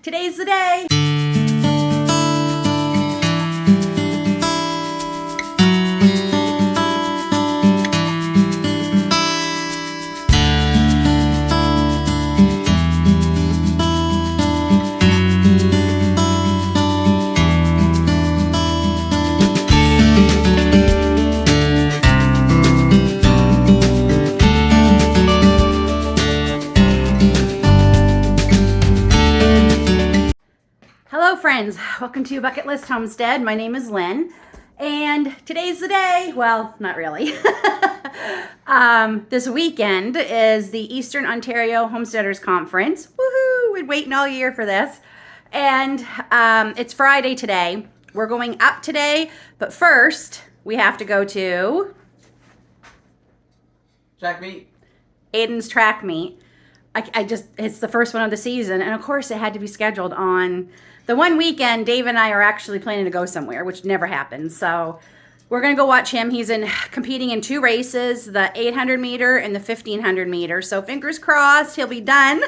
Today's the day. Hello friends, welcome to Bucket List Homestead. My name is Lynn, and today's the day. Well, not really. This weekend is the Eastern Ontario Homesteaders Conference. Woohoo! We've been waiting all year for this. And it's Friday today. We're going up today, but first we have to go to Track meet. Aiden's track meet. It's the first one of the season, and of course it had to be scheduled on the one weekend. Dave and I are actually planning to go somewhere, which never happens. So we're going to go watch him. He's competing in two races, the 800 meter and the 1500 meter. So fingers crossed he'll be done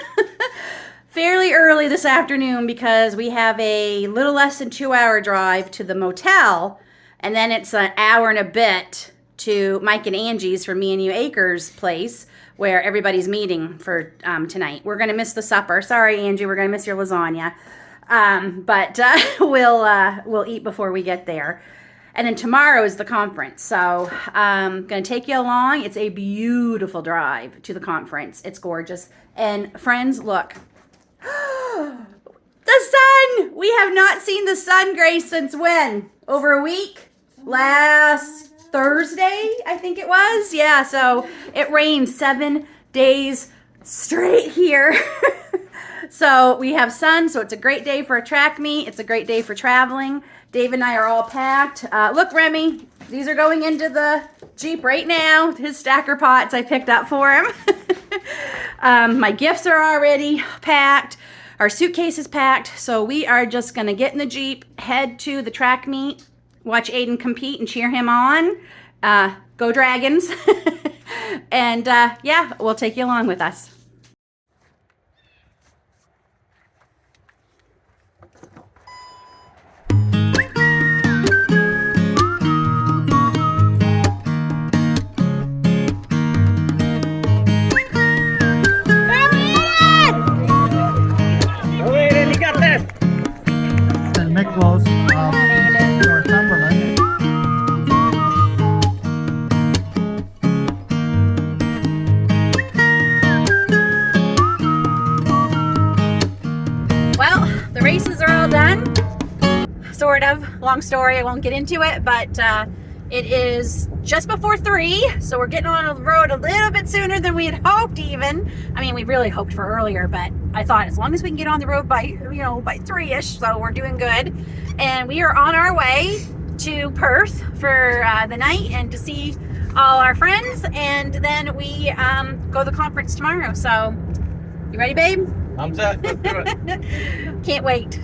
fairly early this afternoon, because we have a little less than 2-hour drive to the motel, and then it's an hour and a bit to Mike and Angie's for Me and You Acres place, where everybody's meeting for tonight. We're going to miss the supper. Sorry, Angie, we're going to miss your lasagna. But we'll eat before we get there. And then tomorrow is the conference. So I'm going to take you along. It's a beautiful drive to the conference. It's gorgeous. And friends, look. The sun! We have not seen the sun, Grace, since when? Over a week? Last Thursday, I think it was. Yeah, so it rained 7 days straight here. So we have sun, so it's a great day for a track meet. It's a great day for traveling. Dave and I are all packed. Look, Remy, these are going into the Jeep right now. His stacker pots I picked up for him. My gifts are already packed. Our suitcase is packed. So we are just going to get in the Jeep, head to the track meet, watch Aiden compete and cheer him on. Go Dragons. And yeah, we'll take you along with us. Nichols, Northumberland. Well, the races are all done. Sort of. Long story, I won't get into it, but it is just before 3, so we're getting on the road a little bit sooner than we had hoped even. I mean, we really hoped for earlier, but I thought as long as we can get on the road by 3-ish, so we're doing good. And we are on our way to Perth for the night and to see all our friends, and then we go to the conference tomorrow. So, you ready, babe? I'm set. Let's do it. Can't wait.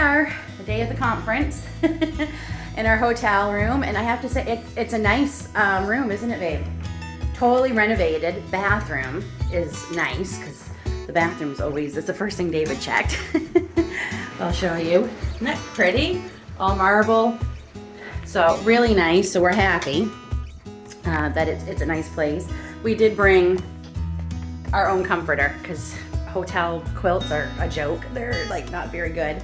are, the day of the conference, in our hotel room, and I have to say it's a nice room, isn't it, babe? Totally renovated. Bathroom is nice because the bathroom's always, it's the first thing David checked. I'll show you. Isn't that pretty? All marble. So really nice. So we're happy that it's a nice place. We did bring our own comforter because hotel quilts are a joke. They're like not very good.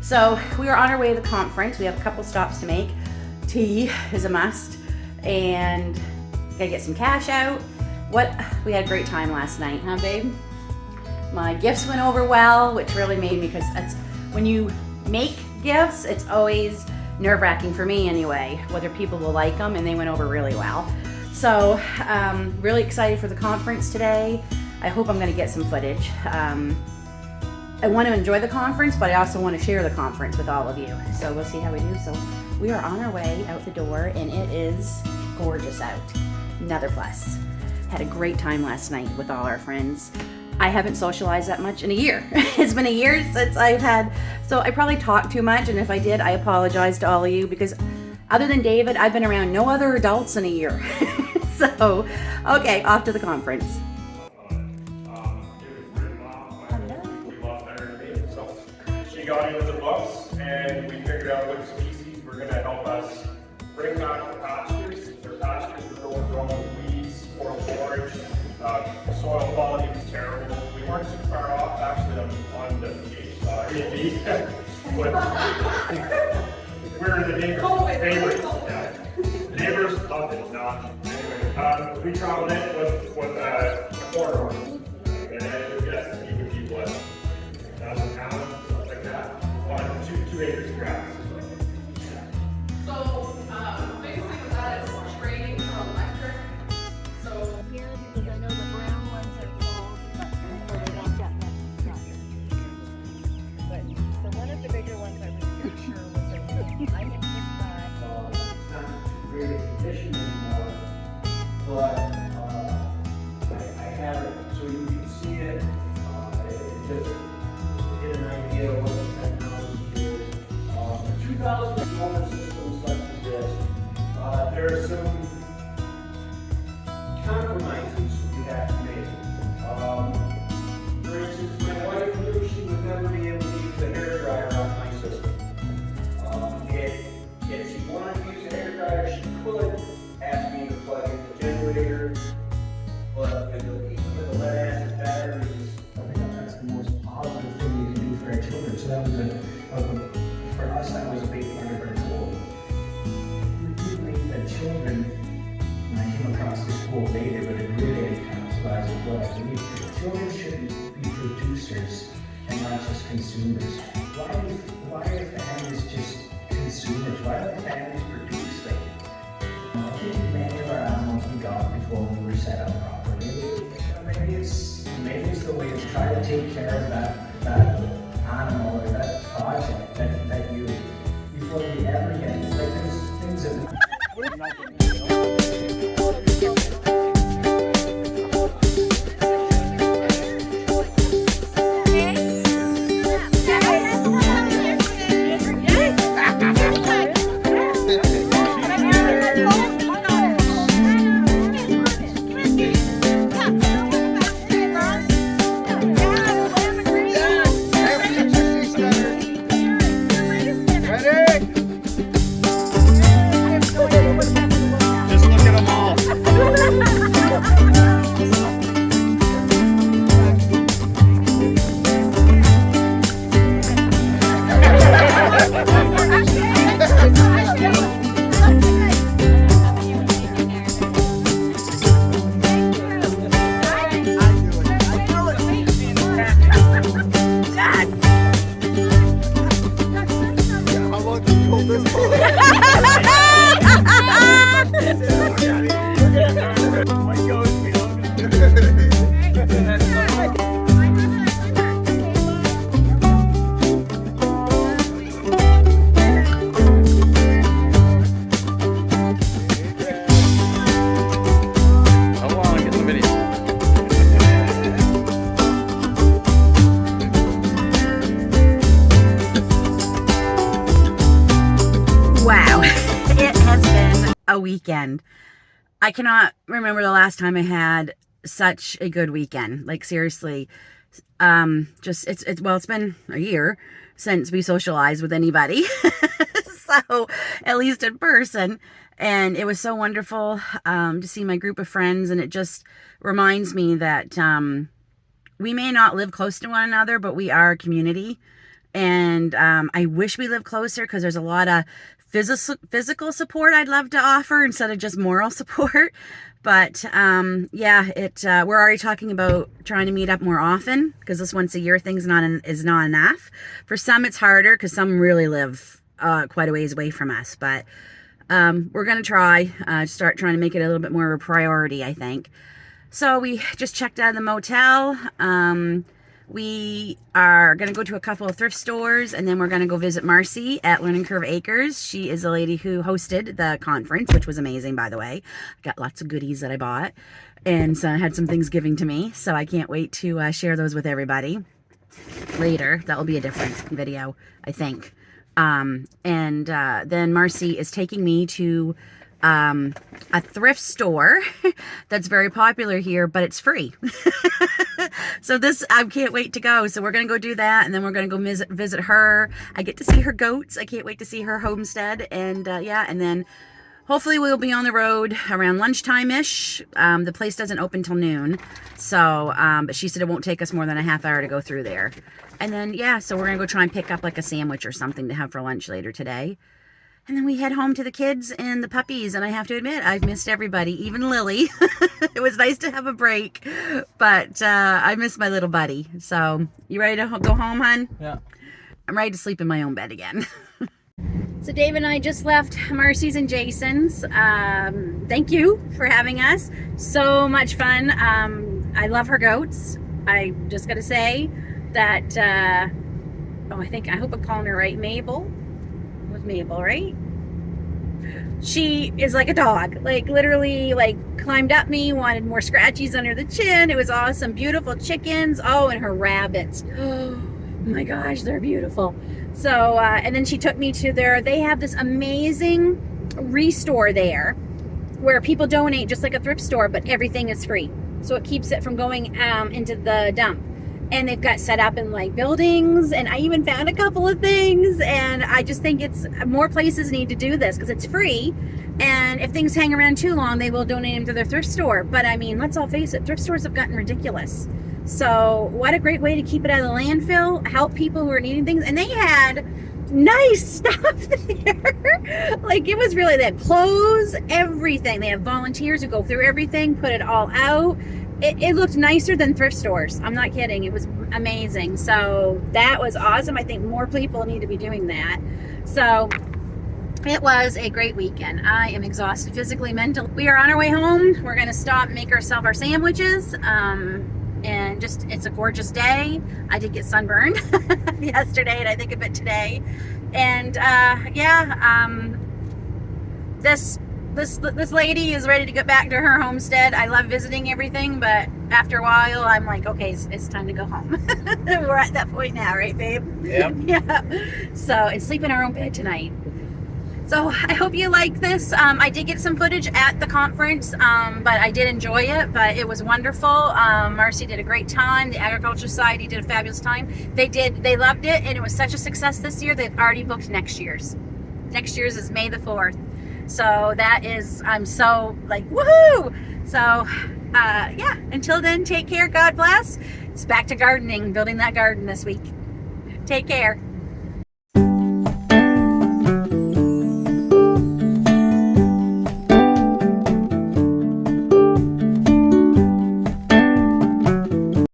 So we are on our way to the conference. We have a couple stops to make. Tea is a must, and gotta get some cash out. We had a great time last night, huh, babe? My gifts went over well, which really made me, because it's when you make gifts, it's always nerve-wracking for me anyway, whether people will like them, and they went over really well. So really excited for the conference today. I hope I'm gonna get some footage. I want to enjoy the conference, but I also want to share the conference with all of you. So we'll see how we do. So we are on our way out the door, and it is gorgeous out. Another plus. Had a great time last night with all our friends. I haven't socialized that much in a year. It's been a year since I've had, so I probably talked too much, and if I did, I apologize to all of you, because other than David, I've been around no other adults in a year. So, okay, off to the conference. She got into the books, and we figured out which species were going to help us bring back the pastures. Their pastures were overgrown with weeds, poor forage, soil quality was terrible. We weren't too far off, actually, on the pH side. We're the neighbors' favorites. Yeah. The neighbors loved it. Anyway, we traveled in with a corridor, and it just keep people at 1,000 pounds. On 2 acres of grass. So, biggest thing with that is training for electric. So Here, because I know the brown ones are sold, but they don't get much. But so one of the bigger ones I was pretty sure was a, I had hit by. It's not really condition anymore, but I have it so you can see it. It just get an idea of what the technology is. 2,000 solar systems such as this, there are some compromises you have to make. For instance, my wife knew she would never be able to use the hair dryer on my system. If she wanted to use a hair dryer, she could ask me to plug in the generator, but with the lead acid batteries, I think that's the most positive thing we can do for our children. So that was for us, that was a big part of our goal. We believe that children, and I came across this quote later, but it really encapsulates what I believe. Children should be producers and not just consumers. Why are families just consumers? Why don't families produce things? I think many of our animals we got before we were set up properly. Maybe it's the way to try to take care of that animal or that project that you before we ever get it. Like there's things that weekend. I cannot remember the last time I had such a good weekend. Like seriously, it's been a year since we socialized with anybody. So at least in person. And it was so wonderful to see my group of friends. And it just reminds me that we may not live close to one another, but we are a community. And I wish we lived closer because there's a lot of physical support I'd love to offer instead of just moral support. But yeah, we're already talking about trying to meet up more often because this once a year thing is not enough. For some, it's harder because some really live quite a ways away from us. But we're going to start trying to make it a little bit more of a priority, I think. So we just checked out of the motel. We are going to go to a couple of thrift stores, and then we're going to go visit Marcie at Learning Curve Acres. She is the lady who hosted the conference, which was amazing, by the way. I got lots of goodies that I bought, and so I had some things given to me, so I can't wait to share those with everybody later. That will be a different video, I think. Then Marcie is taking me to a thrift store that's very popular here, but it's free. So I can't wait to go. So we're going to go do that. And then we're going to go visit her. I get to see her goats. I can't wait to see her homestead. And yeah, and then hopefully we'll be on the road around lunchtime-ish. The place doesn't open till noon. So, but she said it won't take us more than a half hour to go through there. And then, yeah, so we're going to go try and pick up like a sandwich or something to have for lunch later today. And then we head home to the kids and the puppies. And I have to admit, I've missed everybody, even Lily. It was nice to have a break, but I miss my little buddy. So you ready to go home, hon? Yeah. I'm ready to sleep in my own bed again. So Dave and I just left Marcie's and Jason's. Thank you for having us. So much fun. I love her goats. I just got to say that, I hope I'm calling her right, Mabel. Mabel, right? She is like a dog, like literally like climbed up me, wanted more scratchies under the chin. It was awesome. Beautiful chickens. Oh, and her rabbits. Oh my gosh, they're beautiful. So and then she took me to they have this amazing restore there where people donate just like a thrift store, but everything is free, so it keeps it from going into the dump. And they've got set up in like buildings, and I even found a couple of things, and I just think more places need to do this because it's free, and if things hang around too long, they will donate them to their thrift store. But I mean, let's all face it, thrift stores have gotten ridiculous. So what a great way to keep it out of the landfill, help people who are needing things. And they had nice stuff there. Like it was really, they had clothes, everything. They have volunteers who go through everything, put it all out. It looked nicer than thrift stores. I'm not kidding. It was amazing. So that was awesome. I think more people need to be doing that. So it was a great weekend. I am exhausted physically, mentally. We are on our way home. We're going to stop and make ourselves our sandwiches. And just, it's a gorgeous day. I did get sunburned yesterday, and I think of it today. And this lady is ready to get back to her homestead. I love visiting everything, but after a while, I'm like, okay, it's time to go home. We're at that point now, right, babe? Yep. Yeah. So, and sleep in our own bed tonight. So I hope you like this. I did get some footage at the conference, but I did enjoy it, but it was wonderful. Marcie did a great time. The Agriculture Society did a fabulous time. They loved it, and it was such a success this year. They've already booked next year's. Next year's is May the 4th. So that is, I'm so like, woohoo! So, yeah, until then, take care. God bless. It's back to gardening, building that garden this week. Take care.